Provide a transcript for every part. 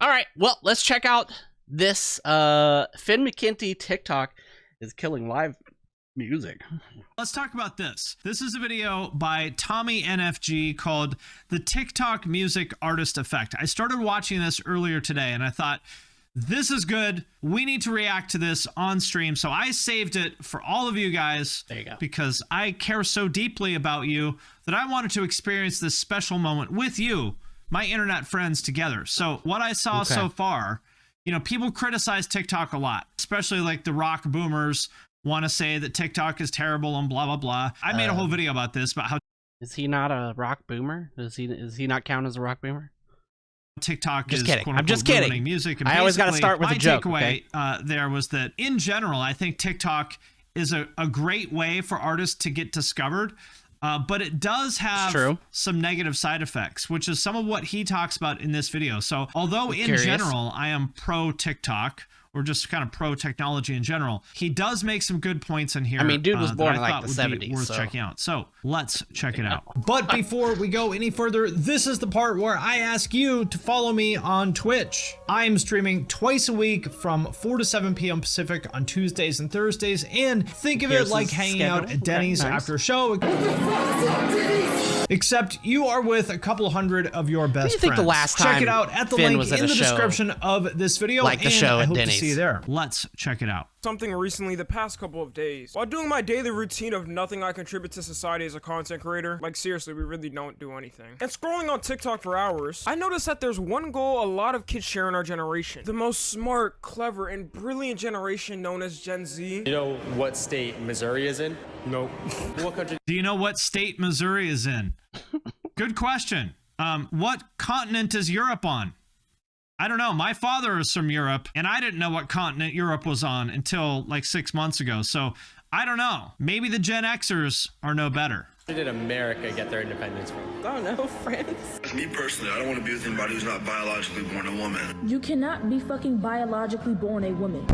All right, well, let's check out this Finn McKenty TikTok is killing live music. Let's talk about this. This is a video by TommyNFG called The TikTok Music Artist Effect. I started watching this earlier today and I thought, this is good. We need to react to this on stream. So I saved it for all of you guys. There you go. Because I care so deeply about you that I wanted to experience this special moment with you, my internet friends, together. So what I saw so far, you know, people criticize TikTok a lot, especially like the rock boomers want to say that TikTok is terrible and blah, blah, blah. I made a whole video about this, about how is he not a rock boomer? Is he not count as a rock boomer? TikTok just is kidding. quote I'm just unquote kidding. ruining music. And I always got to start with a joke. My takeaway there was that in general, I think TikTok is a great way for artists to get discovered. But it does have some negative side effects, which is some of what he talks about in this video. So although in general, I am pro TikTok, or just kind of pro technology in general, he does make some good points in here. I mean, dude was born in like the '70s, worth so checking out. So let's check it out. But before we go any further, this is the part where I ask you to follow me on Twitch. I am streaming twice a week from 4 to 7 p.m. Pacific on Tuesdays and Thursdays, and think of it like hanging out at Denny's after a show. Except you are with a couple hundred of your best friends. The last time check it out at the link in the description of this video. Like the show at Denny's. To see you there. Let's check it out. Something recently the past couple of days. While doing my daily routine of nothing I contribute to society as a content creator, like seriously, we really don't do anything, and scrolling on TikTok for hours, I noticed that there's one goal a lot of kids share in our generation. The most smart, clever, and brilliant generation known as Gen Z. You know what state Missouri is in? Nope. What country? Do you know what state Missouri is in? Good question. What continent is Europe on? I don't know. My father is from Europe, and I didn't know what continent Europe was on until like 6 months ago. So I don't know. Maybe the Gen Xers are no better. Where did America get their independence from? I don't know, France. Me personally, I don't want to be with anybody who's not biologically born a woman. You cannot be fucking biologically born a woman.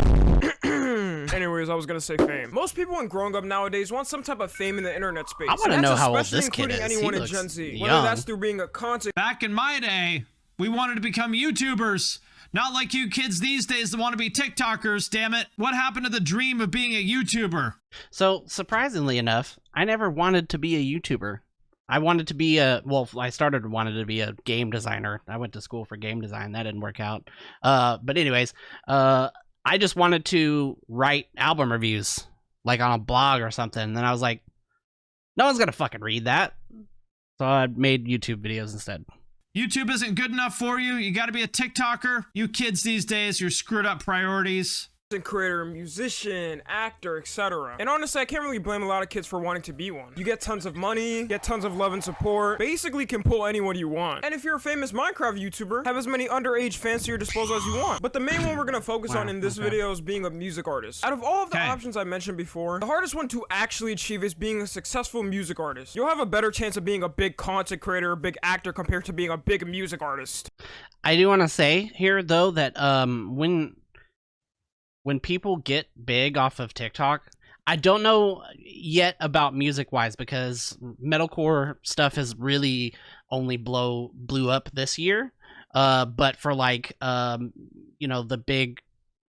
Anyways, I was gonna say fame. Most people when growing up nowadays want some type of fame in the internet space. I want to know how old this kid is. Anyone He in Gen looks Z, young. whether that's through being a content. Back in my day, we wanted to become YouTubers. Not like you kids these days that want to be TikTokers, damn it. What happened to the dream of being a YouTuber? So, surprisingly enough, I never wanted to be a YouTuber. I wanted to be wanted to be a game designer. I went to school for game design. That didn't work out. But anyways, I just wanted to write album reviews, like on a blog or something. And then I was like, no one's going to fucking read that. So I made YouTube videos instead. YouTube isn't good enough for you. You got to be a TikToker. You kids these days, you're screwed up priorities. Creator, musician, actor, etc. And honestly, I can't really blame a lot of kids for wanting to be one. You get tons of money, get tons of love and support, basically can pull anyone you want. And if you're a famous Minecraft YouTuber, have as many underage fans to your disposal as you want. But the main one we're gonna focus on in this video is being a music artist. Out of all of the options I mentioned before, the hardest one to actually achieve is being a successful music artist. You'll have a better chance of being a big content creator, a big actor compared to being a big music artist. I do want to say here though that when people get big off of TikTok, I don't know yet about music-wise because metalcore stuff has really only blew up this year. But for like, you know, the big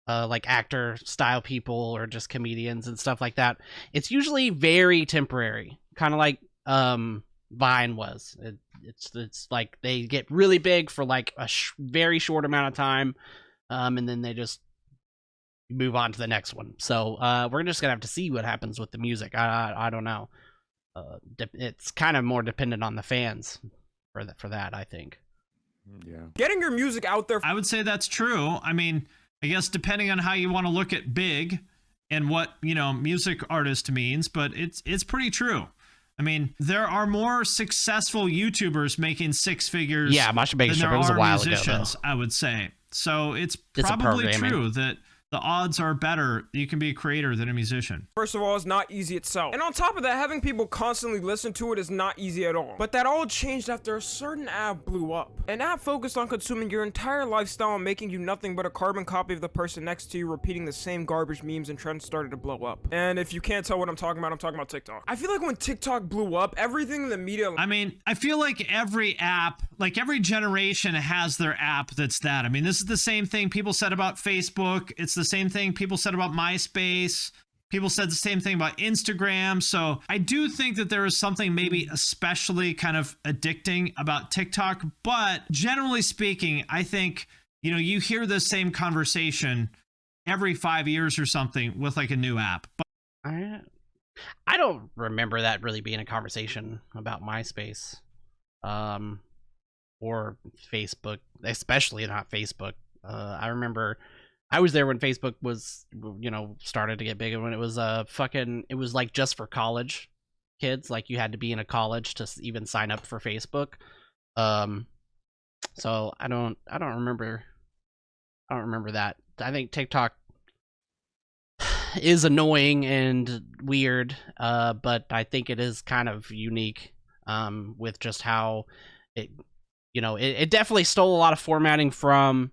like actor style people or just comedians and stuff like that, it's usually very temporary, kind of like Vine was. It's like they get really big for like a very short amount of time, and then they just move on to the next one. So we're just gonna have to see what happens with the music. I don't know. It's kind of more dependent on the fans for that, I think. Yeah. Getting your music out there. I would say that's true. I mean, I guess depending on how you want to look at big and what, you know, music artist means, but it's pretty true. I mean, there are more successful YouTubers making six figures than there are a while musicians, ago, I would say. So it's probably true that the odds are better you can be a creator than a musician. First of all, it's not easy itself. And on top of that, having people constantly listen to it is not easy at all. But that all changed after a certain app blew up. An app focused on consuming your entire lifestyle and making you nothing but a carbon copy of the person next to you, repeating the same garbage memes and trends started to blow up. And if you can't tell what I'm talking about TikTok. I feel like when TikTok blew up, everything in the media... I mean, I feel like every app, like every generation has their app that's that. I mean, this is the same thing people said about Facebook. It's the same thing people said about MySpace. People said the same thing about Instagram. So I do think that there is something maybe especially kind of addicting about TikTok. But generally speaking, I think, you know, you hear the same conversation every 5 years or something with like a new app. But I don't remember that really being a conversation about MySpace or Facebook, especially not Facebook. I remember I was there when Facebook was, you know, started to get big, and when it was it was like just for college kids, like you had to be in a college to even sign up for Facebook. So I don't remember that. I think TikTok is annoying and weird, but I think it is kind of unique with just how it, you know, it definitely stole a lot of formatting from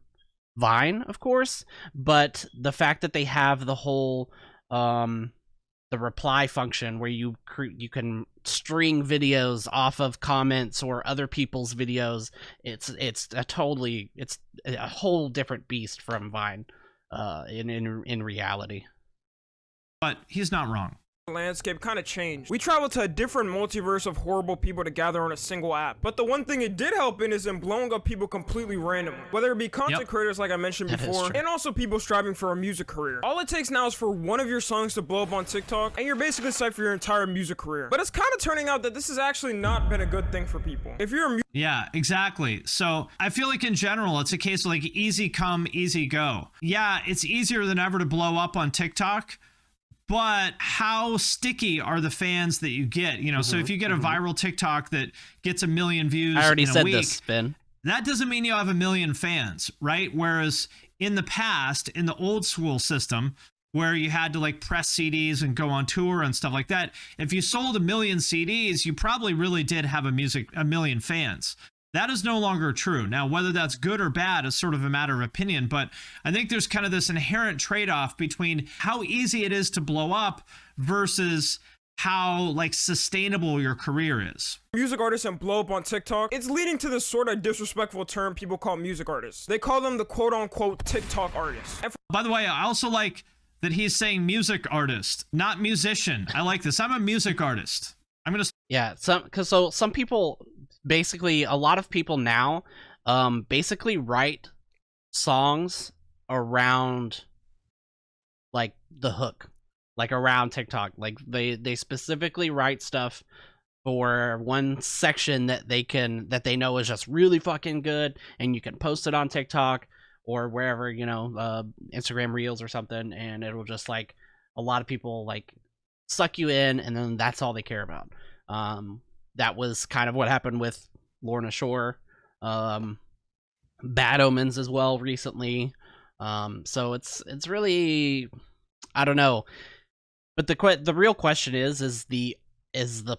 Vine, of course, but the fact that they have the whole the reply function where you can string videos off of comments or other people's videos, it's a whole different beast from Vine in reality. But he's not wrong. Landscape kind of changed. We traveled to a different multiverse of horrible people to gather on a single app. But the one thing it did help in is in blowing up people completely randomly. Whether it be content creators like I mentioned before, and also people striving for a music career. All it takes now is for one of your songs to blow up on TikTok, and you're basically set for your entire music career. But it's kind of turning out that this has actually not been a good thing for people. If you're a yeah, exactly. So I feel like in general, it's a case of like easy come, easy go. Yeah, it's easier than ever to blow up on TikTok. But how sticky are the fans that you get? You know, so if you get a viral TikTok that gets 1 million views I already in a said week, this, Ben. that doesn't mean you have 1 million fans, right? Whereas in the past, in the old school system, where you had to like press CDs and go on tour and stuff like that, if you sold 1 million CDs, you probably really did have 1 million fans. That is no longer true. Now, whether that's good or bad is sort of a matter of opinion, but I think there's kind of this inherent trade-off between how easy it is to blow up versus how like sustainable your career is. Music artists and blow up on TikTok, it's leading to this sort of disrespectful term people call music artists. They call them the quote-unquote TikTok artists. By the way, I also like that he's saying music artist, not musician. I like this. I'm a music artist. I'm gonna. Yeah, some people, basically a lot of people now basically write songs around like the hook, like around TikTok. Like they specifically write stuff for one section that they know is just really fucking good, and you can post it on TikTok or wherever, you know, Instagram Reels or something, and it'll just like a lot of people like suck you in, and then that's all they care about. That was kind of what happened with Lorna Shore, Bad Omens as well recently. So it's really, I don't know. But the real question is the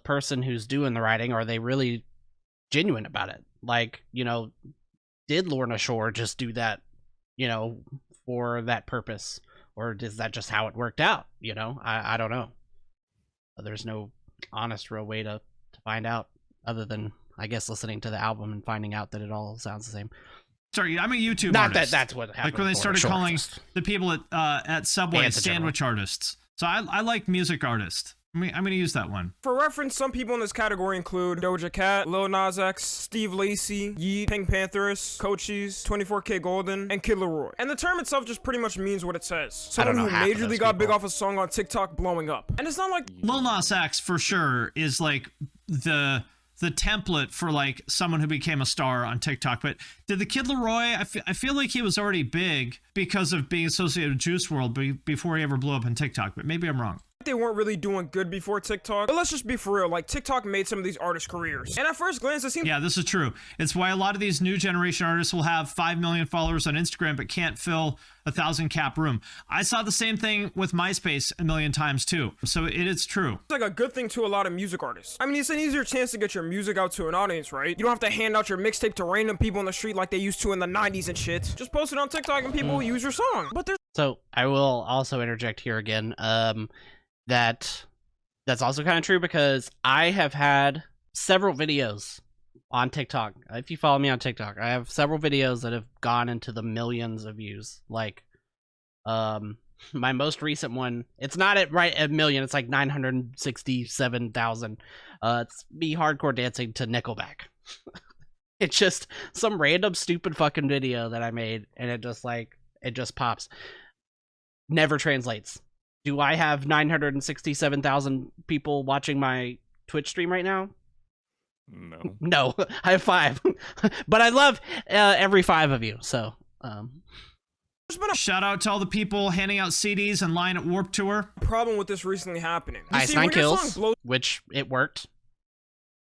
person who's doing the writing, are they really genuine about it? Like, you know, did Lorna Shore just do that, you know, for that purpose, or is that just how it worked out? You know, I don't know. There's no honest real way to find out, other than I guess listening to the album and finding out that it all sounds the same. Sorry, I'm a YouTube Not artist. that's what happened. Like when they started calling the people at Subway sandwich artists. So I like music artist. I'm going to use that one. For reference, some people in this category include Doja Cat, Lil Nas X, Steve Lacy, Yeet, Pink Panthers, Cochise, 24K Golden, and Kid Laroi. And the term itself just pretty much means what it says. Someone who majorly got big off a song on TikTok blowing up. And it's not like Lil Nas X for sure is like the template for like someone who became a star on TikTok. But did the Kid Laroi, I feel like he was already big because of being associated with Juice WRLD before he ever blew up on TikTok, but maybe I'm wrong. they weren't really doing good before TikTok. But let's just be for real, like TikTok made some of these artists careers. And at first glance, it seems— Yeah, this is true. It's why a lot of these new generation artists will have 5 million followers on Instagram but can't fill a 1,000 cap room. I saw the same thing with MySpace a million times too. So it is true. it's like a good thing to a lot of music artists. I mean, it's an easier chance to get your music out to an audience, right? You don't have to hand out your mixtape to random people on the street like they used to in the 90s and shit. Just post it on TikTok and people will use your song. But there's— So I will also interject here again. That's also kind of true because I have had several videos on TikTok. If you follow me on TikTok, I have several videos that have gone into the millions of views. Like, my most recent one, it's not at right at million. It's like 967,000. It's me hardcore dancing to Nickelback. It's just some random stupid fucking video that I made, and it just pops. Never translates. Do I have 967,000 people watching my Twitch stream right now? No. No, I have 5. But I love every 5 of you, so... there's been a Shout out to all the people handing out CDs in line at Warped Tour. problem with this recently happening. You Ice see, 9 when your kills, song blows which it worked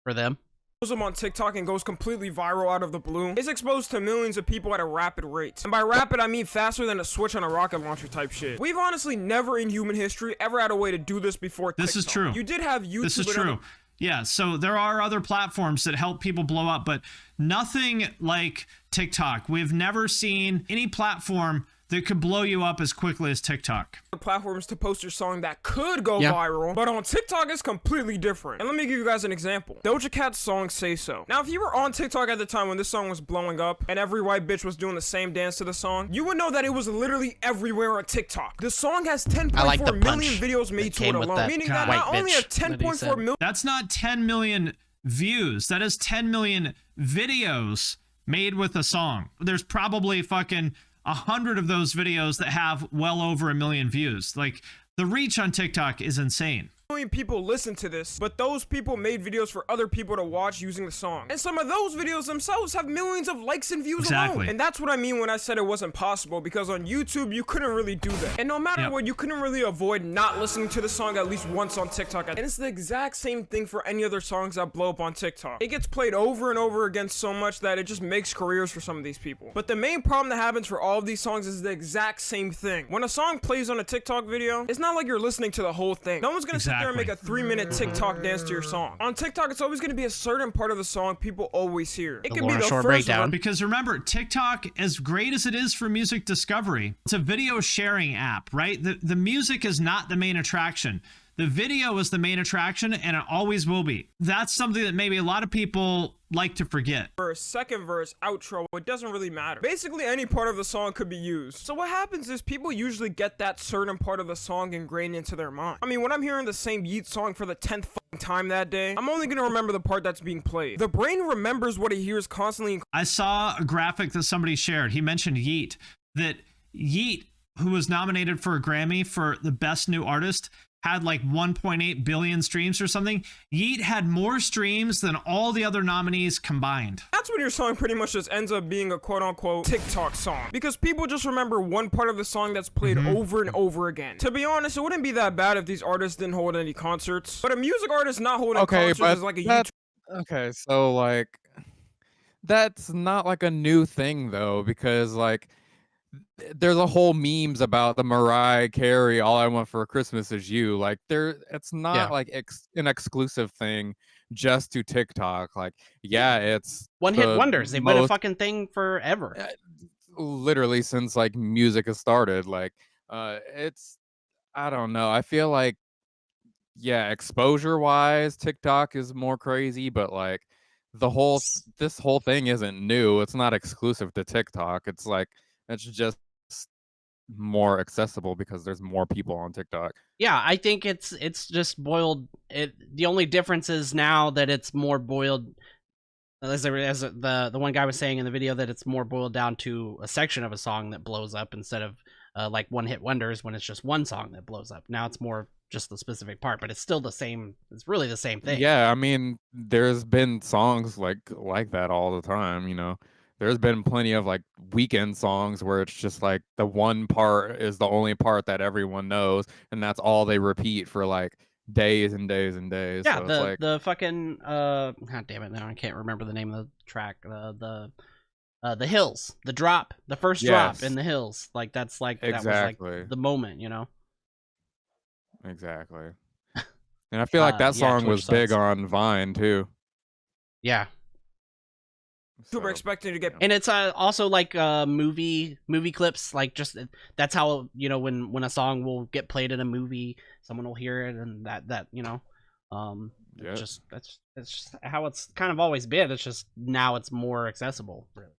for them. them on TikTok and goes completely viral out of the blue, it's exposed to millions of people at a rapid rate. And by rapid, I mean faster than a switch on a rocket launcher type shit. We've honestly never in human history ever had a way to do this before TikTok. This is true. You did have YouTube. This is and true. other— Yeah, so there are other platforms that help people blow up, but nothing like TikTok. We've never seen any platform that could blow you up as quickly as TikTok. platforms to post your song that could go Yeah. viral, but on TikTok it's completely different. And let me give you guys an example. Doja Cat's song Say So. Now if you were on TikTok at the time when this song was blowing up and every white bitch was doing the same dance to the song, you would know that it was literally everywhere on TikTok. The song has 10.4 like the million punch videos made that to it came with alone, that meaning that white not only bitch are that he 10.4 said. million That's not 10 million views. That is 10 million videos made with a song. There's probably fucking 100 of those videos that have well over 1 million views. Like, the reach on TikTok is insane. million people listen to this, but those people made videos for other people to watch using the song. And some of those videos themselves have millions of likes and views Exactly. alone. And that's what I mean when I said it wasn't possible, because on YouTube, you couldn't really do that. And no matter Yep. what, you couldn't really avoid not listening to the song at least once on TikTok. And it's the exact same thing for any other songs that blow up on TikTok. It gets played over and over again so much that it just makes careers for some of these people. But the main problem that happens for all of these songs is the exact same thing. When a song plays on a TikTok video, it's not like you're listening to the whole thing. No one's gonna sit there and make a 3-minute TikTok dance to your song. On TikTok, it's always gonna be a certain part of the song people always hear. It could be Lauren the Shore first breakdown. Because remember, TikTok, as great as it is for music discovery, it's a video sharing app, right? The music is not the main attraction. The video is the main attraction, and it always will be. That's something that maybe a lot of people like to forget. verse, second verse, outro, it doesn't really matter. Basically, any part of the song could be used. So what happens is people usually get that certain part of the song ingrained into their mind. I mean, when I'm hearing the same Yeet song for the 10th fucking time that day, I'm only gonna remember the part that's being played. The brain remembers what it hears constantly. I saw a graphic that somebody shared. He mentioned Yeet, that Yeet, who was nominated for a Grammy for the best new artist, had like 1.8 billion streams or something. Yeet had more streams than all the other nominees combined. That's when your song pretty much just ends up being a quote-unquote TikTok song. Because people just remember one part of the song that's played over and over again. To be honest, it wouldn't be that bad if these artists didn't hold any concerts. But a music artist not holding concerts is like a YouTube. Okay, so like that's not like a new thing though, because like there's a whole memes about the Mariah Carey "All I Want for Christmas Is You." Like it's not like an exclusive thing just to TikTok. Like, yeah, it's One-hit wonders. They've been a fucking thing forever. literally since like music has started. Like, it's, I don't know. I feel like, yeah, exposure wise, TikTok is more crazy, but like this whole thing isn't new. It's not exclusive to TikTok. It's like, it's just more accessible because there's more people on TikTok. Yeah, I think it's just boiled. The only difference is now that it's more boiled, as the one guy was saying in the video, that it's more boiled down to a section of a song that blows up instead of like one-hit wonders when it's just one song that blows up. Now it's more just the specific part, but it's still the same. It's really the same thing. Yeah, I mean, there's been songs like that all the time, you know. there's been plenty of like weekend songs where it's just like the one part is the only part that everyone knows, and that's all they repeat for like days and days and days. Yeah, so it's like the fucking god damn it, now I can't remember the name of the track. The hills, the drop, the first drop in the hills. Like that's like exactly. that was like the moment, you know. Exactly. And I feel like that song was big on Vine too. Yeah. Super expecting to get, and it's also like movie clips, like just that's how, you know, when a song will get played in a movie, someone will hear it, and that you know, just that's just how it's kind of always been. It's just now it's more accessible, really.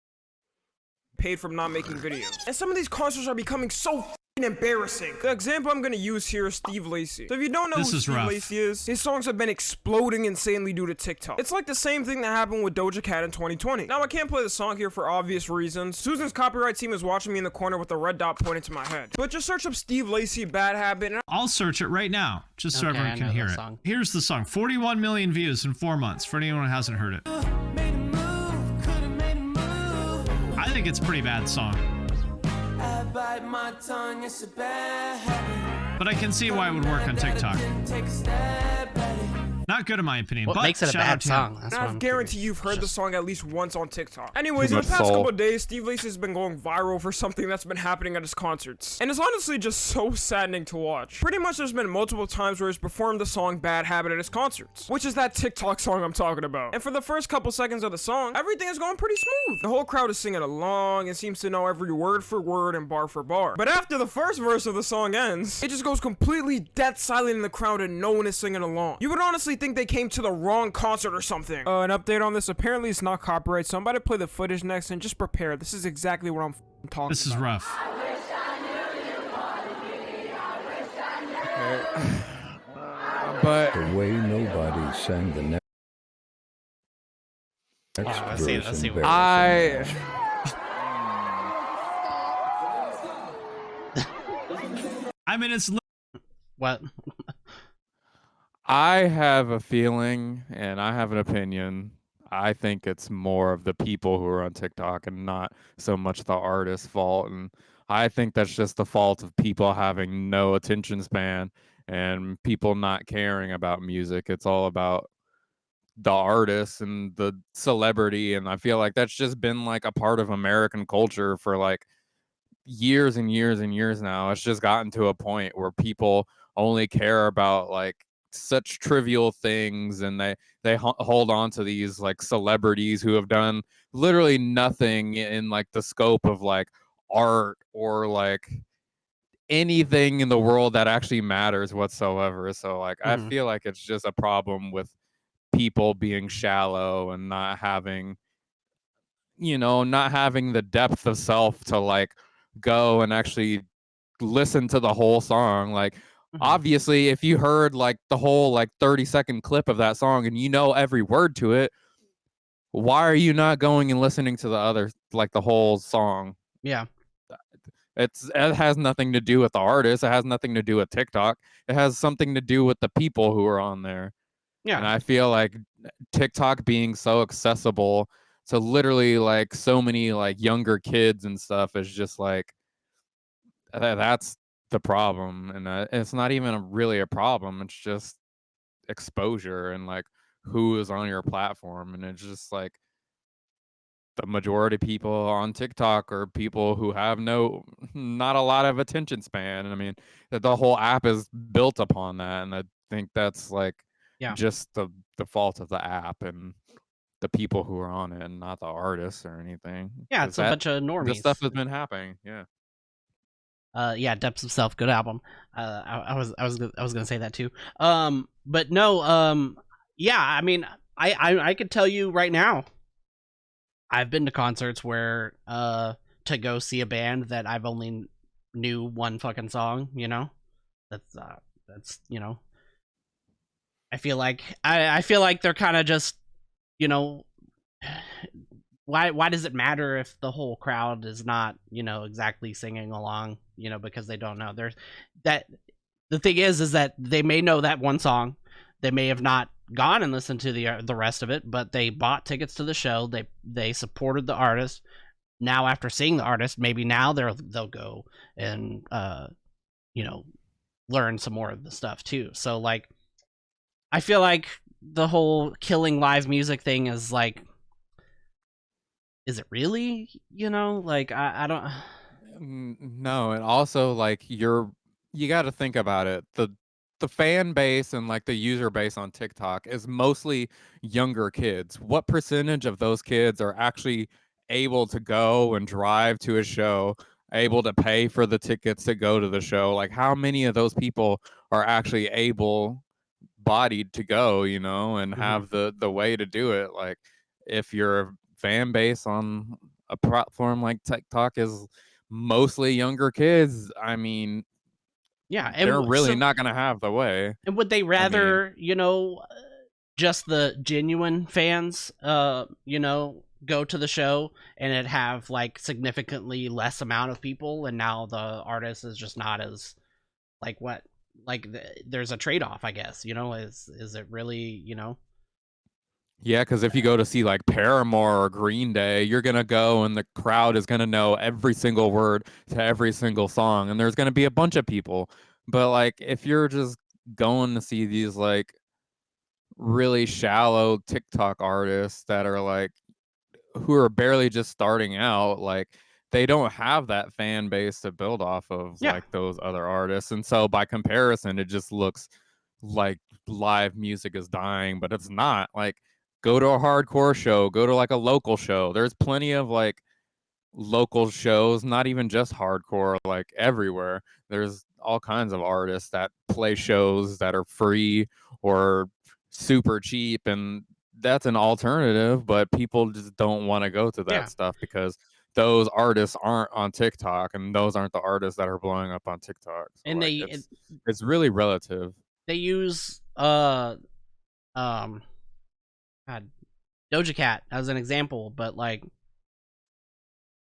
Paid from not making videos, and some of these concerts are becoming so embarrassing. The example I'm gonna use here is Steve Lacy. So if you don't know who Steve Lacy is, his songs have been exploding insanely due to TikTok. It's like the same thing that happened with Doja Cat in 2020. Now I can't play the song here for obvious reasons. Susan's copyright team is watching me in the corner with a red dot pointing to my head. But just search up Steve Lacy Bad Habit. And I'll search it right now, just so everyone can hear it. Here's the song. 41 million views in 4 months, for anyone who hasn't heard it. I think it's a pretty bad song. But I can see why it would work on TikTok. Not good in my opinion. What but makes it a bad song? That's I guarantee you've heard the song at least once on TikTok. Anyways, in the past couple of days, Steve Lacy has been going viral for something that's been happening at his concerts. And it's honestly just so saddening to watch. Pretty much there's been multiple times where he's performed the song Bad Habit at his concerts, which is that TikTok song I'm talking about. And for the first couple seconds of the song, everything is going pretty smooth. The whole crowd is singing along and seems to know every word for word and bar for bar. But after the first verse of the song ends, it just goes completely dead silent in the crowd and no one is singing along. You would honestly think they came to the wrong concert or something. An update on this. Apparently it's not copyright, so I'm about to play the footage next and just prepare. This is exactly what I'm talking about. This is rough. But the way nobody sang the next let's see. I mean, it's what? I have a feeling, and I have an opinion. I think it's more of the people who are on TikTok and not so much the artist's fault. And I think that's just the fault of people having no attention span and people not caring about music. It's all about the artist and the celebrity. And I feel like that's just been like a part of American culture for like years and years and years now. It's just gotten to a point where people only care about like such trivial things, and they hold on to these like celebrities who have done literally nothing in like the scope of like art or like anything in the world that actually matters whatsoever. So like I feel like it's just a problem with people being shallow and not having, you know, not having the depth of self to like go and actually listen to the whole song. Like obviously if you heard like the whole like 30-second clip of that song and you know every word to it, why are you not going and listening to the other, like the whole song? Yeah. It has nothing to do with the artist. It has nothing to do with TikTok. It has something to do with the people who are on there. Yeah. And I feel like TikTok being so accessible to literally like so many like younger kids and stuff is just like, that's the problem. And it's not even really a problem. It's just exposure and like who is on your platform. And it's just like the majority of people on TikTok are people who have not a lot of attention span. And I mean, the whole app is built upon that. And I think that's like just the fault of the app and the people who are on it and not the artists or anything. Yeah, it's a bunch of normies. This stuff has been happening. Yeah. Yeah, Depths of Self, good album. I was gonna say that too. But no, yeah, I mean, I could tell you right now, I've been to concerts where to go see a band that I've only knew one fucking song, you know? That's you know, I feel like they're kind of just, you know, why does it matter if the whole crowd is not, you know, exactly singing along, you know, because they don't know. The thing is that they may know that one song, they may have not gone and listened to the rest of it, but they bought tickets to the show. They supported the artist. Now after seeing the artist, maybe now they'll go and you know, learn some more of the stuff too. So like, I feel like the whole killing live music thing is like, is it really? You know, like I don't. No, and also like you got to think about it. The fan base and like the user base on TikTok is mostly younger kids. What percentage of those kids are actually able to go and drive to a show, able to pay for the tickets to go to the show? Like how many of those people are actually able bodied to go, you know, and have the way to do it? Like if your fan base on a platform like TikTok is mostly younger kids, I mean, yeah, and they're really not gonna have the way. And would they rather, you know, just the genuine fans, you know, go to the show and it have like significantly less amount of people, and now the artist is just not as like what, like there's a trade-off, I guess, you know? Is it really, you know? Yeah, because if you go to see like Paramore or Green Day, you're gonna go and the crowd is gonna know every single word to every single song, and there's gonna be a bunch of people. But like if you're just going to see these like really shallow TikTok artists that are like who are barely just starting out, like they don't have that fan base to build off of like those other artists. And so by comparison, it just looks like live music is dying, but it's not. Like go to a hardcore show, go to like a local show. There's plenty of like local shows, not even just hardcore, like everywhere. There's all kinds of artists that play shows that are free or super cheap, and that's an alternative, but people just don't want to go to that stuff because those artists aren't on TikTok, and those aren't the artists that are blowing up on TikTok. So and like, it's really relative. They use God, Doja Cat as an example, but like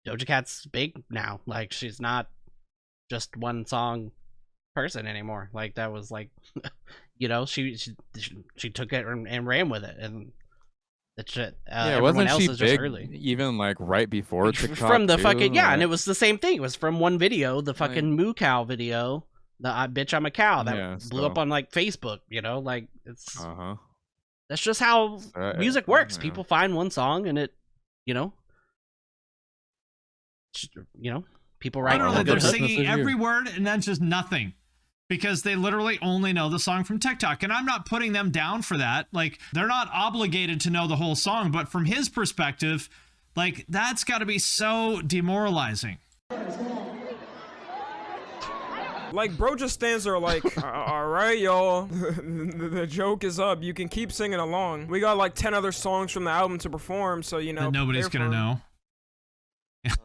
Doja Cat's big now. Like she's not just one song person anymore. Like that was like, you know, she took it and ran with it, and that shit. Yeah, wasn't she big even like right before TikTok from the too? fucking and it was the same thing. It was from one video, the fucking Moo Cow video, the bitch I'm a cow that blew up on like Facebook. You know, like it's that's just how music works. People find one song and it, you know, people write. Literally, they're singing every word and then just nothing, because they literally only know the song from TikTok. And I'm not putting them down for that. Like, they're not obligated to know the whole song, but from his perspective, like, that's got to be so demoralizing. Like, bro just stands there like, all right, y'all, the joke is up. You can keep singing along. We got like 10 other songs from the album to perform, so, you know. And nobody's going to know.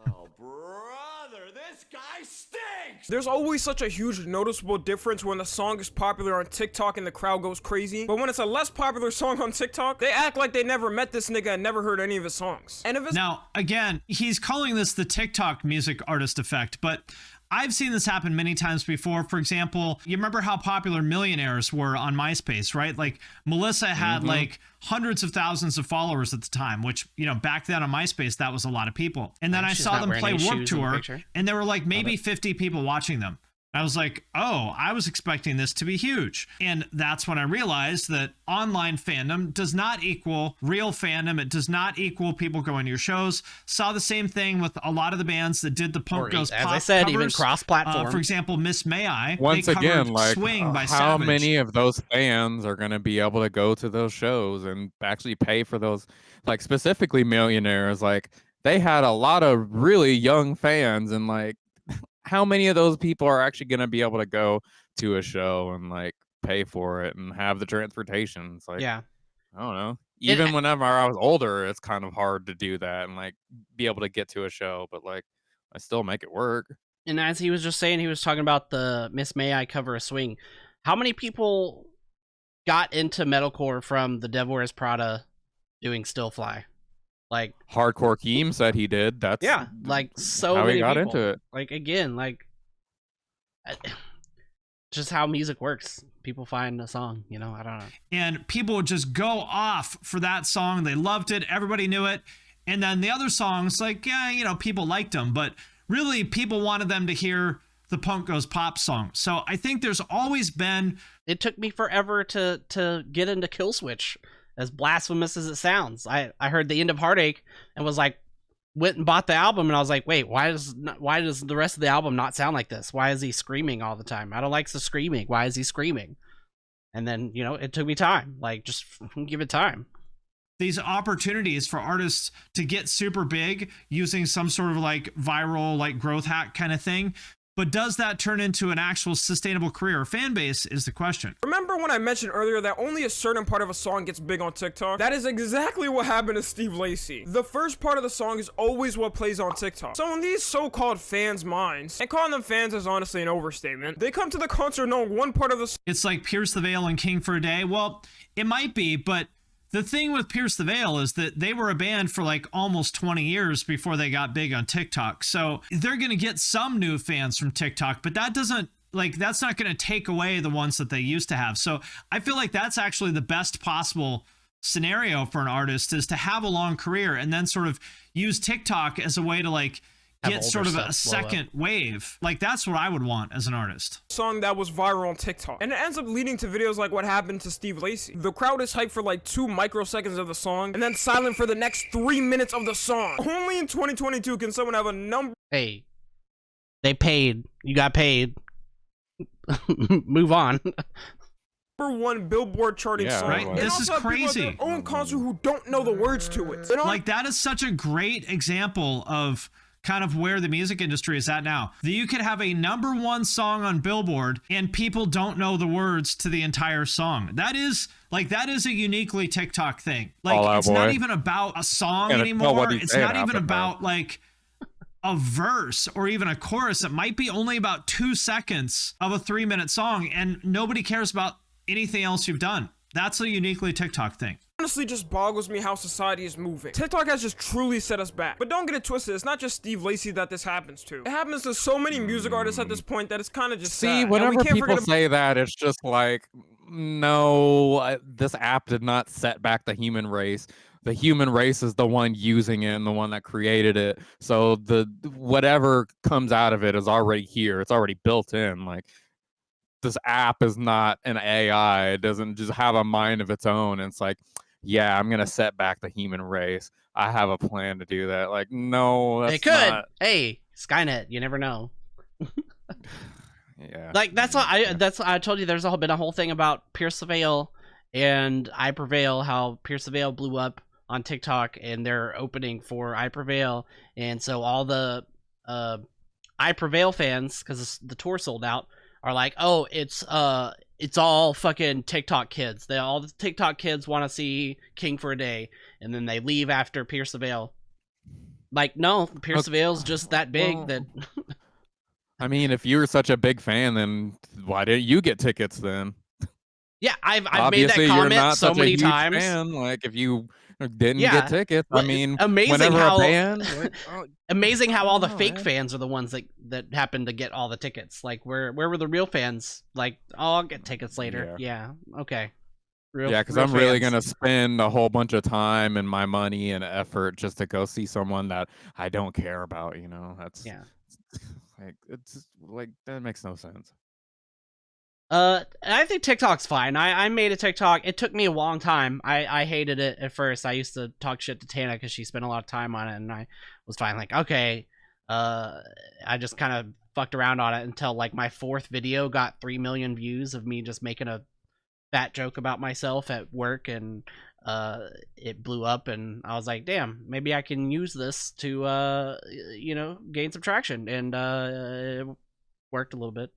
Oh, brother, this guy stinks! There's always such a huge noticeable difference when the song is popular on TikTok and the crowd goes crazy. But when it's a less popular song on TikTok, they act like they never met this nigga and never heard any of his songs. And if it's now, again, he's calling this the TikTok music artist effect, but I've seen this happen many times before. For example, you remember how popular Millionaires were on MySpace, right? Like Melissa had like hundreds of thousands of followers at the time, which, you know, back then on MySpace, that was a lot of people. And then I saw them play Warped Tour and there were like maybe 50 people watching them. I was like, oh, I was expecting this to be huge. And that's when I realized that online fandom does not equal real fandom. It does not equal people going to your shows. Saw the same thing with a lot of the bands that did the Punk Goes Pop, as I said, covers. Even cross-platform. For example, Miss May I. Once again, like, Swing by how Savage. many of those fans are going to be able to go to those shows and actually pay for those? Like, specifically Millionaires, like, they had a lot of really young fans, and like, how many of those people are actually going to be able to go to a show and like pay for it and have the transportation? It's like, I don't know. Even whenever I was older, it's kind of hard to do that and like be able to get to a show, but like I still make it work. And as he was just saying, he was talking about the Miss May I cover a Swing. How many people got into metalcore from the Devil Wears Prada doing Still Fly? Like Hardcore Keem said he did. That's like so how many he got people. into it. Like again, like just how music works. People find a song, you know, I don't know. And people would just go off for that song. They loved it. Everybody knew it. And then the other songs, like, yeah, you know, people liked them, but really people wanted them to hear the Punk Goes Pop song. So I think there's always been... It took me forever to get into Killswitch, as blasphemous as it sounds. I heard the end of Heartache and was like, went and bought the album, and I was like, wait, why does the rest of the album not sound like this? Why is he screaming all the time? I don't like the screaming. Why is he screaming? And then, you know, it took me time. Like, just give it time. These opportunities for artists to get super big using some sort of like viral, like growth hack kind of thing. But does that turn into an actual sustainable career or fan base is the question. Remember when I mentioned earlier that only a certain part of a song gets big on TikTok? That is exactly what happened to Steve Lacy. The first part of the song is always what plays on TikTok. So in these so-called fans' minds, and calling them fans is honestly an overstatement, they come to the concert knowing one part of the... It's like Pierce the Veil and King for a Day. Well, it might be, but the thing with Pierce the Veil is that they were a band for like almost 20 years before they got big on TikTok. So they're going to get some new fans from TikTok, but that doesn't, like, that's not going to take away the ones that they used to have. So I feel like that's actually the best possible scenario for an artist, is to have a long career and then sort of use TikTok as a way to like get sort of a second wave. Like, that's what I would want as an artist. Song that was viral on TikTok, and it ends up leading to videos like what happened to Steve Lacy. The crowd is hyped for like 2 microseconds of the song and then silent for the next 3 minutes of the song. Only in 2022 can someone have a number... Hey, they paid. You got paid. Move on. #1 Billboard charting song. Right? And This is crazy. Their own concert who don't know the words to it. Like, that is such a great example of kind of where the music industry is at now. That you could have a #1 song on Billboard and people don't know the words to the entire song. That is a uniquely TikTok thing. Like, it's not even about a song anymore. It's not even about like a verse or even a chorus. It might be only about 2 seconds of a 3-minute song, and nobody cares about anything else you've done. That's a uniquely TikTok thing. Honestly just boggles me how society is moving. TikTok has just truly set us back. But don't get it twisted, it's not just Steve Lacy that this happens to. It happens to so many music artists at this point that it's kind of just sad. Whenever people say that, it's just like, no, this app did not set back the human race. The human race is the one using it and the one that created it. So the whatever comes out of it is already here. It's already built in. Like, this app is not an AI. It doesn't just have a mind of its own. And it's like, yeah, I'm gonna set back the human race. I have a plan to do that. Like, no, that's it could. not... Hey, Skynet, you never know. Yeah. Like, I told you there's been a whole thing about Pierce the Veil and I Prevail, how Pierce the Veil blew up on TikTok and they're opening for I Prevail, and so all the I Prevail fans, because the tour sold out, are like, oh, it's all fucking TikTok kids. All the TikTok kids want to see King for a Day, and then they leave after Pierce the Veil. Like, no, Pierce the Veil's just that big that. I mean, if you were such a big fan, then why didn't you get tickets then? Yeah, I've Obviously, made that comment you're not so such many a huge times. Fan. Like, if you didn't get tickets, I mean, amazing how amazing how all the know, fake man. fans are the ones that happen to get all the tickets. Like, where were the real fans? Like, oh, I'll get tickets later. Yeah, okay. Because I'm really gonna spend a whole bunch of time and my money and effort just to go see someone that I don't care about. You know, that's it's like that makes no sense. I think TikTok's fine. I made a TikTok. It took me a long time. I hated it at first. I used to talk shit to Tana because she spent a lot of time on it, and I was fine. Like, okay. I just kind of fucked around on it until like my 4th video got 3 million views of me just making a fat joke about myself at work, and it blew up, and I was like, damn, maybe I can use this to gain some traction, and it worked a little bit.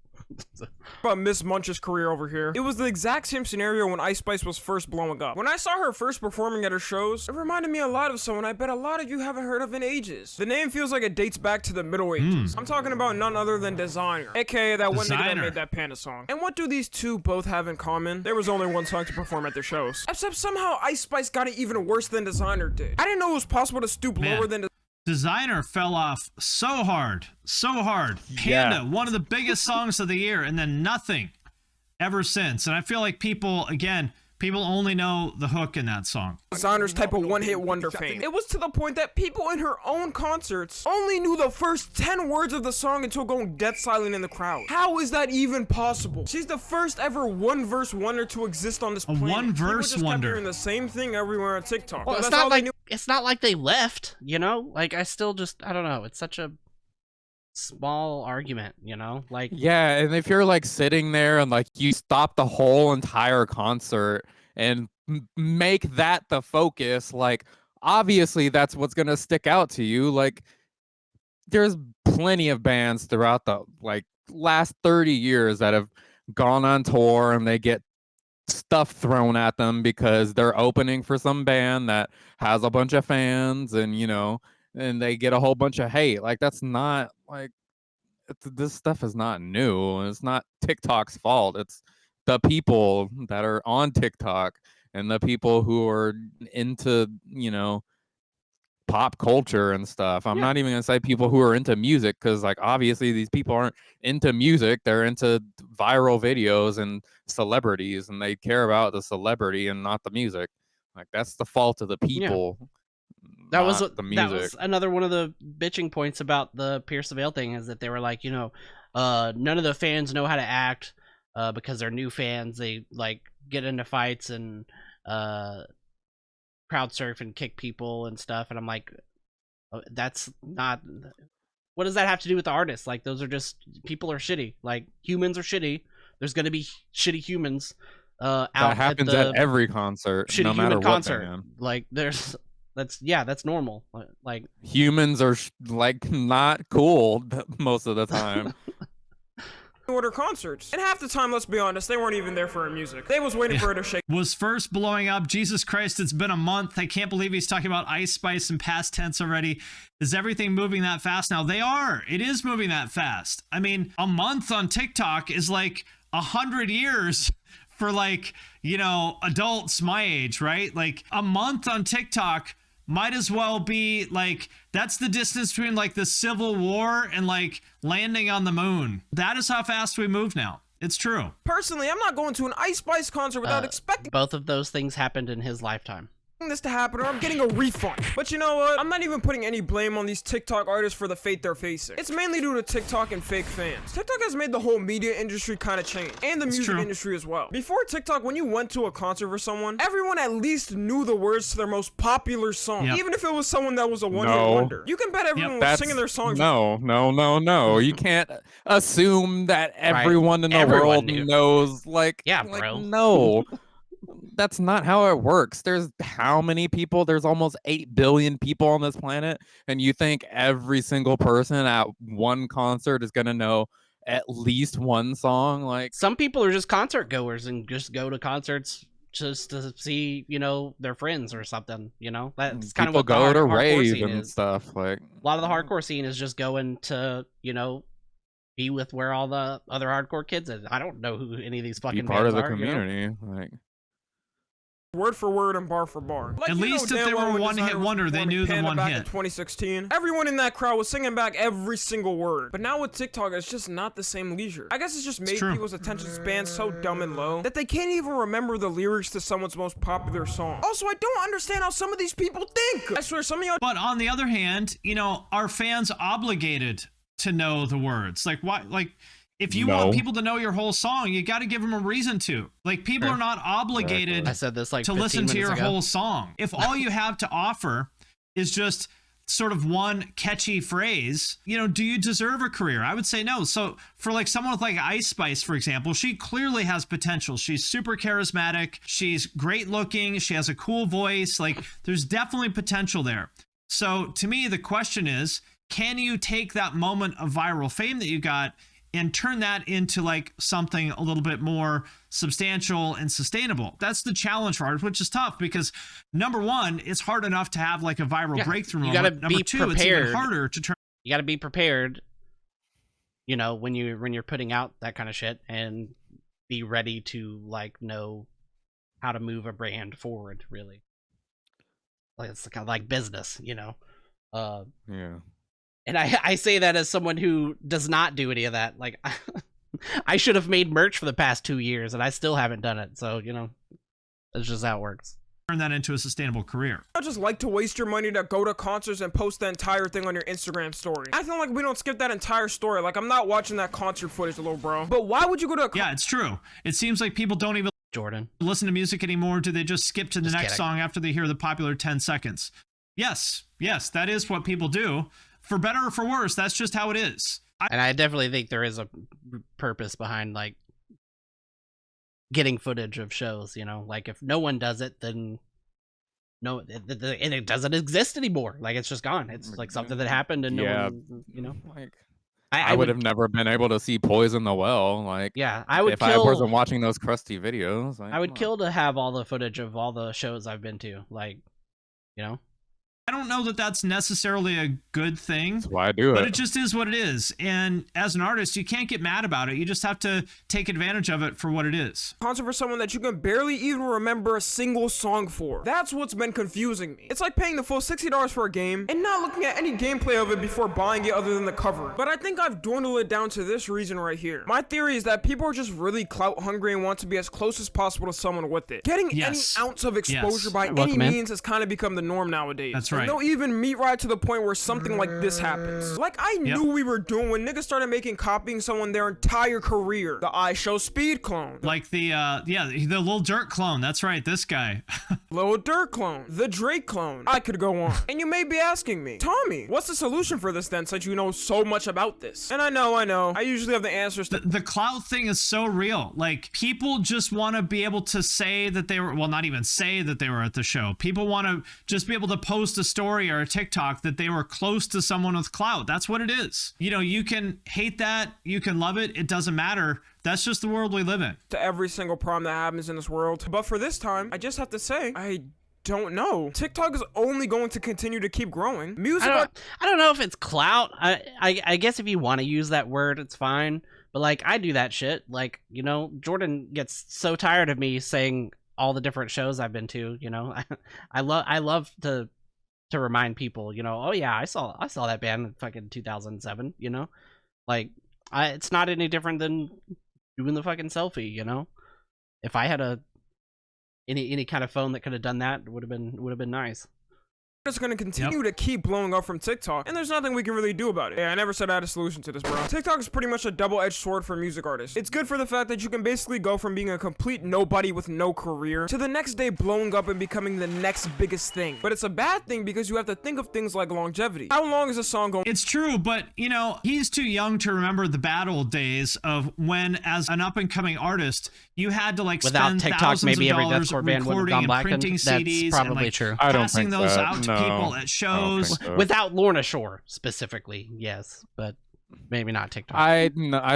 About Miss Munch's career over here. It was the exact same scenario when Ice Spice was first blowing up. When I saw her first performing at her shows, it reminded me a lot of someone I bet a lot of you haven't heard of in ages. The name feels like it dates back to the Middle Ages. I'm talking about none other than Designer, aka that one nigga that made that Panda song. And what do these two both have in common? There was only one song to perform at their shows. Except somehow Ice Spice got it even worse than Designer did. I didn't know it was possible to stoop lower than Designer fell off so hard. Panda, one of the biggest songs of the year, and then nothing. ever since. And I feel like people only know the hook in that song. Designers type of one-hit wonder fame. It was to the point that people in her own concerts only knew the first 10 words of the song until going dead silent in the crowd. How is that even possible? She's the first ever one-verse wonder to exist on this planet. One-verse People just wonder. kept hearing the same thing everywhere on TikTok. Well, That's it's not all they like knew. it's not like they left, you know? Like, I still just, I don't know. It's such a small argument, you know? Like, Yeah, and if you're like sitting there and like you stop the whole entire concert and make that the focus, like obviously that's what's gonna stick out to you. Like there's plenty of bands throughout the like last 30 years that have gone on tour and they get stuff thrown at them because they're opening for some band that has a bunch of fans, and you know, and they get a whole bunch of hate. Like that's not like this stuff is not new. It's not TikTok's fault. It's the people that are on TikTok and the people who are into, you know, pop culture and stuff. I'm not even gonna say people who are into music, because like obviously these people aren't into music. They're into viral videos and celebrities, and they care about the celebrity and not the music. Like that's the fault of the people. that was the music. that was another one of the bitching points about the Pierce the Veil thing, is that they were like, you know, none of the fans know how to act because they're new fans. They like get into fights and crowd surf and kick people and stuff. And I'm like, that's not. What does that have to do with the artists? Like, those are just, people are shitty. Like, humans are shitty. There's gonna be shitty humans out that happens at every concert, no matter what concert. band. Like, that's normal. Like, humans are like not cool most of the time. Order concerts. And half the time, let's be honest, they weren't even there for her music. They was waiting for her to shake. Was first blowing up. Jesus Christ, it's been a month. I can't believe he's talking about Ice Spice in past tense already. Is everything moving that fast now? They are. It is moving that fast. I mean, a month on TikTok is like 100 years for, like, you know, adults my age, right? Like, a month on TikTok might as well be like, that's the distance between like the Civil War and like landing on the moon. That is how fast we move now. It's true. Personally, I'm not going to an Ice Spice concert without expecting both of those things happened in his lifetime. this to happen, or I'm getting a refund. But you know what? I'm not even putting any blame on these TikTok artists for the fate they're facing. It's mainly due to TikTok and fake fans. TikTok has made the whole media industry kind of change, and the music industry as well. Before TikTok, when you went to a concert for someone, everyone at least knew the words to their most popular song, even if it was someone that was a one-hit wonder. You can bet everyone was singing their songs. No. You can't assume that everyone in the world knows. Like, bro. No. That's not how it works. There's how many people? There's almost 8 billion people on this planet, and you think every single person at one concert is gonna know at least one song? Like, some people are just concert goers and just go to concerts just to see, you know, their friends or something. You know, that's kind of what go to hardcore rave scene and is. stuff. Like, a lot of the hardcore scene is just going to, you know, be with where all the other hardcore kids is. I don't know who any of these fucking be part of the bands are, community. you know? Like, word for word and bar for bar. Like, at least if they were a one-hit wonder, they knew the one back hit. In 2016, everyone in that crowd was singing back every single word. But now with TikTok, it's just not the same leisure. I guess it's just made people's attention span so dumb and low that they can't even remember the lyrics to someone's most popular song. Also, I don't understand how some of these people think. I swear, some of y'all. But on the other hand, you know, are fans obligated to know the words? Like, why? Like, if you want people to know your whole song, you got to give them a reason to. Like, people are not obligated I said this like to listen to your ago. whole song. If all you have to offer is just sort of one catchy phrase, you know, do you deserve a career? I would say no. So for like someone with like Ice Spice, for example, she clearly has potential. She's super charismatic. She's great looking. She has a cool voice. Like, there's definitely potential there. So to me, the question is, can you take that moment of viral fame that you got and turn that into like something a little bit more substantial and sustainable? That's the challenge for artists, which is tough because, number one, it's hard enough to have like a viral breakthrough moment. Number two, it's even harder to turn. You got to be prepared, you know, when you're putting out that kind of shit, and be ready to like know how to move a brand forward. Really, like, it's kind of like business, you know. yeah. And I say that as someone who does not do any of that. Like, I should have made merch for the past 2 years, and I still haven't done it. So, you know, that's just how it works. Turn that into a sustainable career. I just like to waste your money to go to concerts and post the entire thing on your Instagram story. Acting like we don't skip that entire story. Like, I'm not watching that concert footage, little bro. But why would you go to a Yeah, it's true. It seems like people don't even listen to music anymore. Do they just skip to the next song after they hear the popular 10 seconds? Yes, that is what people do. For better or for worse, that's just how it is. And I definitely think there is a purpose behind, like, getting footage of shows, you know? Like, if no one does it, then no, it doesn't exist anymore. Like, it's just gone. It's like something that happened and no one, you know? Like, I would have never been able to see Poison the Well. Like, yeah, I would if kill, I wasn't watching those crusty videos. Like, I would kill to have all the footage of all the shows I've been to. Like, you know? I don't know that that's necessarily a good thing. That's why I do it. But it just is what it is. And as an artist, you can't get mad about it. You just have to take advantage of it for what it is. Concert for someone that you can barely even remember a single song for. That's what's been confusing me. It's like paying the full $60 for a game and not looking at any gameplay of it before buying it other than the cover. But I think I've dwindled it down to this reason right here. My theory is that people are just really clout hungry and want to be as close as possible to someone with it. Getting any ounce of exposure by any means has kind of become the norm nowadays. That's right. And they'll even meet right to the point where something like this happens. Like I knew we were doing when niggas started copying someone their entire career. The I Show Speed clone. Like the Lil Durk clone. That's right, this guy. Lil Durk clone. The Drake clone. I could go on. And you may be asking me, Tommy, what's the solution for this then, since you know so much about this? And I know. I usually have the answers to the clout thing is so real. Like, people just want to be able to say that they were, well, not even say that they were at the show. People want to just be able to post a story or a TikTok that they were close to someone with clout. That's what it is. You know, you can hate that, you can love it, it doesn't matter. That's just the world we live in. To every single problem that happens in this world. But for this time, I just have to say, I don't know. TikTok is only going to continue to keep growing. Music. I don't know if it's clout. I guess if you want to use that word, it's fine. But like, I do that shit. Like, you know, Jordan gets so tired of me saying all the different shows I've been to. You know, I love to remind people, you know, oh yeah, I saw that band in fucking 2007, you know? Like, it's not any different than doing the fucking selfie, you know? If I had any kind of phone that could have done that, it would have been nice. It's going to continue to keep blowing up from TikTok, and there's nothing we can really do about it. Yeah, I never said I had a solution to this, bro. TikTok is pretty much a double-edged sword for music artists. It's good for the fact that you can basically go from being a complete nobody with no career to the next day blowing up and becoming the next biggest thing. But it's a bad thing because you have to think of things like longevity. How long is a song going? It's true, but, you know, he's too young to remember the bad old days of when, as an up-and-coming artist, you had to, like, spend TikTok, thousands maybe of every dollars deathcore band recording and printing CDs probably and, like, true. I don't passing think those that. out to people at shows. So. Without Lorna Shore specifically, yes, but maybe not TikTok. I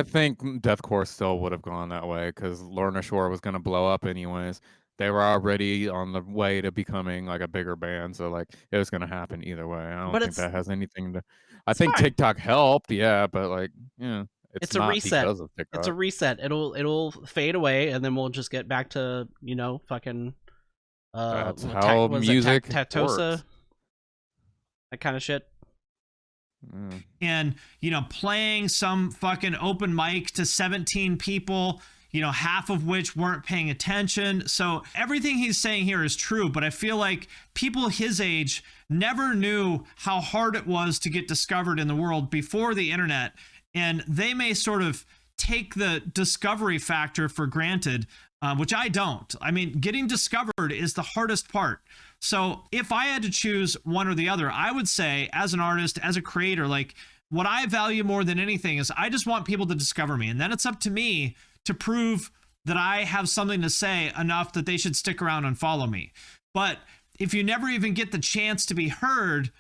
think deathcore still would have gone that way because Lorna Shore was going to blow up anyways. They were already on the way to becoming like a bigger band, so like it was going to happen either way. I don't think that has anything to. I think fine. TikTok helped, yeah, but like, yeah, it's a reset. It's a reset. It'll fade away, and then we'll just get back to, you know, fucking. That's how music Tatosa. works. That kind of shit. And, you know, playing some fucking open mic to 17 people, you know, half of which weren't paying attention. So everything he's saying here is true, but I feel like people his age never knew how hard it was to get discovered in the world before the internet. And they may sort of take the discovery factor for granted, which I don't. I mean, getting discovered is the hardest part. So if I had to choose one or the other, I would say, as an artist, as a creator, like, what I value more than anything is I just want people to discover me. And then it's up to me to prove that I have something to say enough that they should stick around and follow me. But if you never even get the chance to be heard,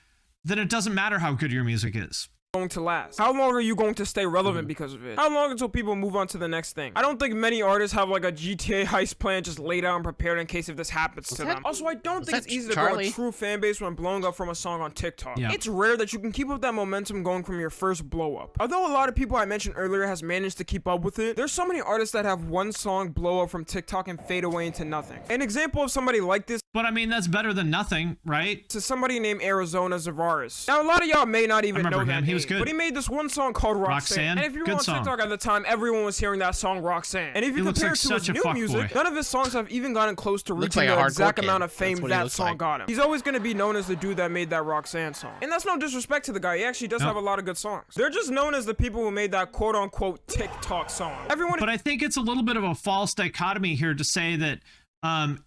then it doesn't matter how good your music is. Going to last? How long are you going to stay relevant because of it? How long until people move on to the next thing? I don't think many artists have like a GTA heist plan just laid out and prepared in case if this happens to them. Also, I don't think it's easy to grow a true fan base when blowing up from a song on TikTok. Yeah. It's rare that you can keep up that momentum going from your first blow up. Although a lot of people I mentioned earlier has managed to keep up with it, there's so many artists that have one song blow up from TikTok and fade away into nothing. An example of somebody like this, but I mean, that's better than nothing, right? To somebody named Arizona Zavaris. Now, a lot of y'all may not even know that he name. was good. But he made this one song called Roxanne. And if you were on TikTok at the time, everyone was hearing that song Roxanne. And if you compare it to his new music, none of his songs have even gotten close to reaching the exact amount of fame that song got him. He's always going to be known as the dude that made that Roxanne song. And that's no disrespect to the guy. He actually does have a lot of good songs. They're just known as the people who made that quote-unquote TikTok song. But I think it's a little bit of a false dichotomy here to say that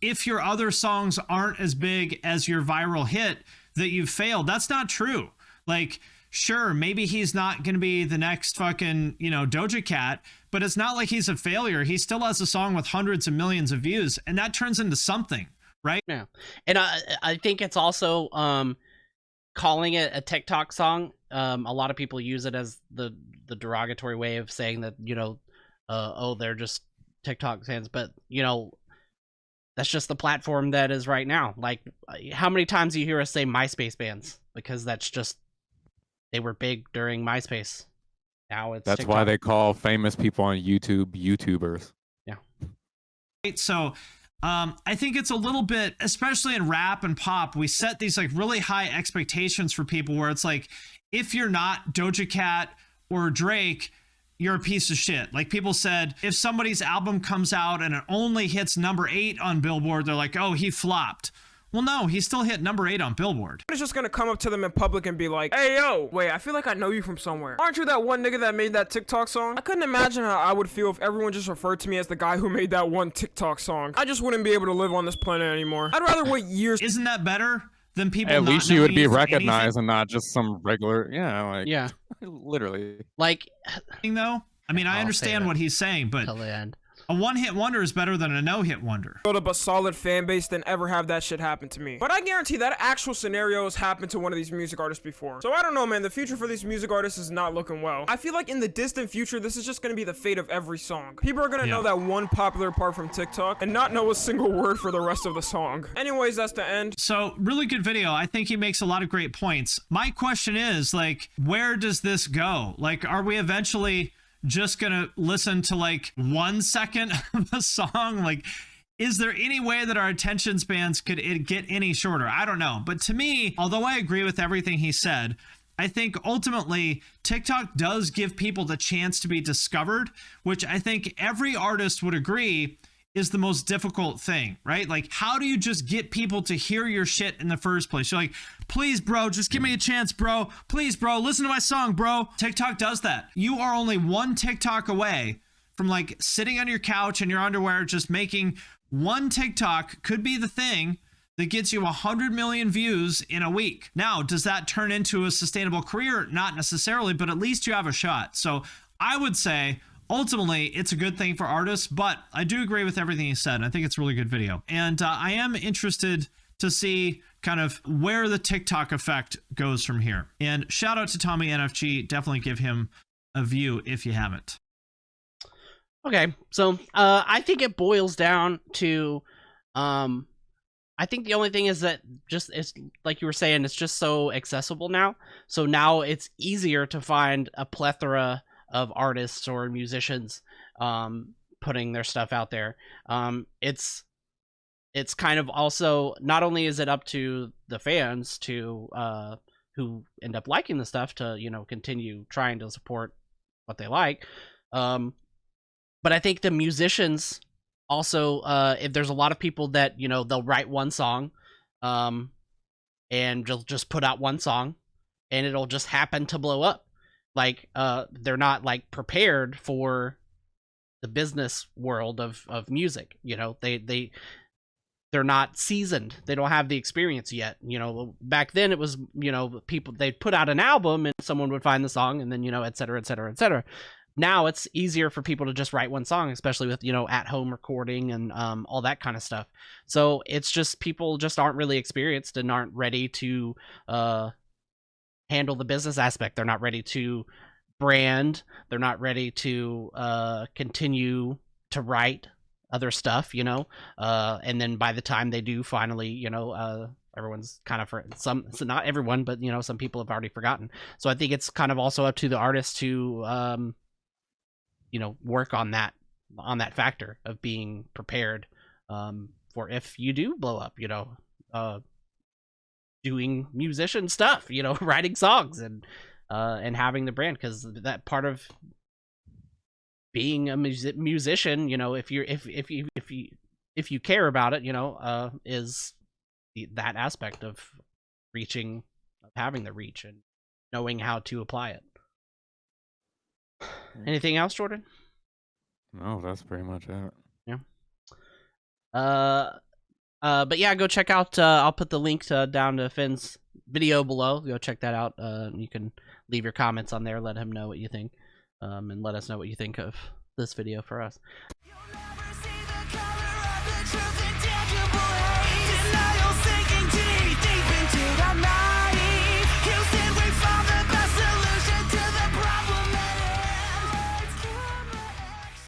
if your other songs aren't as big as your viral hit, that you've failed. That's not true. Like, sure, maybe he's not going to be the next fucking, Doja Cat, but it's not like he's a failure. He still has a song with hundreds of millions of views, and that turns into something, right? Yeah. And I think it's also calling it a TikTok song. A lot of people use it as the derogatory way of saying that, oh, they're just TikTok fans, but that's just the platform that is right now. Like, how many times do you hear us say MySpace bands? Because that's just, they were big during MySpace. Now it's that's TikTok. why they call famous people on YouTube YouTubers. Yeah. So I think it's a little bit, especially in rap and pop, we set these like really high expectations for people where it's like, if you're not Doja Cat or Drake, you're a piece of shit. Like, people said, if somebody's album comes out and it only hits number 8 on Billboard, they're like, oh, he flopped. Well, no, he still hit number 8 on Billboard. It's just gonna come up to them in public and be like, hey, yo, wait, I feel like I know you from somewhere. Aren't you that one nigga that made that TikTok song? I couldn't imagine how I would feel if everyone just referred to me as the guy who made that one TikTok song. I just wouldn't be able to live on this planet anymore. I'd rather wait years. Isn't that better than people At not least you would be knowing recognized and not just some regular, yeah. Literally. Like, though, I mean, I understand what he's saying, but till the end. A one-hit wonder is better than a no-hit wonder. Build up a solid fan base than ever have that shit happen to me. But I guarantee that actual scenario has happened to one of these music artists before. So I don't know, man. The future for these music artists is not looking well. I feel like in the distant future, this is just gonna be the fate of every song. People are gonna know that one popular part from TikTok and not know a single word for the rest of the song. Anyways, that's the end. So, really good video. I think he makes a lot of great points. My question is, like, where does this go? Like, are we eventually just gonna listen to like 1 second of a song? Like, is there any way that our attention spans could get any shorter? I don't know. But to me, although I agree with everything he said, I think ultimately TikTok does give people the chance to be discovered, which I think every artist would agree is the most difficult thing, right? Like, how do you just get people to hear your shit in the first place? You're like, please, bro, just give me a chance, bro. Please, bro, listen to my song, bro. TikTok does that. You are only one TikTok away from like sitting on your couch in your underwear, just making one TikTok could be the thing that gets you 100 million views in a week. Now, does that turn into a sustainable career? Not necessarily, but at least you have a shot. So I would say, ultimately, it's a good thing for artists, but I do agree with everything he said. I think it's a really good video. And I am interested to see kind of where the TikTok effect goes from here. And shout out to TommyNFG. Definitely give him a view if you haven't. Okay, so I think it boils down to, I think the only thing is that just, it's like you were saying, it's just so accessible now. So now it's easier to find a plethora of artists or musicians putting their stuff out there. It's kind of also, not only is it up to the fans to who end up liking the stuff to, continue trying to support what they like, but I think the musicians also, if there's a lot of people that, they'll write one song and they'll just put out one song and it'll just happen to blow up. Like, they're not like prepared for the business world of music. They're not seasoned. They don't have the experience yet. Back then it was, people, they'd put out an album and someone would find the song and then, et cetera, et cetera, et cetera. Now it's easier for people to just write one song, especially with, at home recording and all that kind of stuff. So it's just, people just aren't really experienced and aren't ready to handle the business aspect. They're not ready to brand. They're not ready to continue to write other stuff, and then by the time they do finally, everyone's kind of, so not everyone, but some people have already forgotten. So I think it's kind of also up to the artist to work on that factor of being prepared for if you do blow up, doing musician stuff, writing songs and and having the brand, because that part of being a musician, you know, if you care about it, you know, is that aspect of having the reach and knowing how to apply it. Anything else, Jordan? No, that's pretty much it. Yeah. But yeah, go check out. I'll put the link down to Finn's video below. Go check that out. You can leave your comments on there. Let him know what you think, and let us know what you think of this video for us.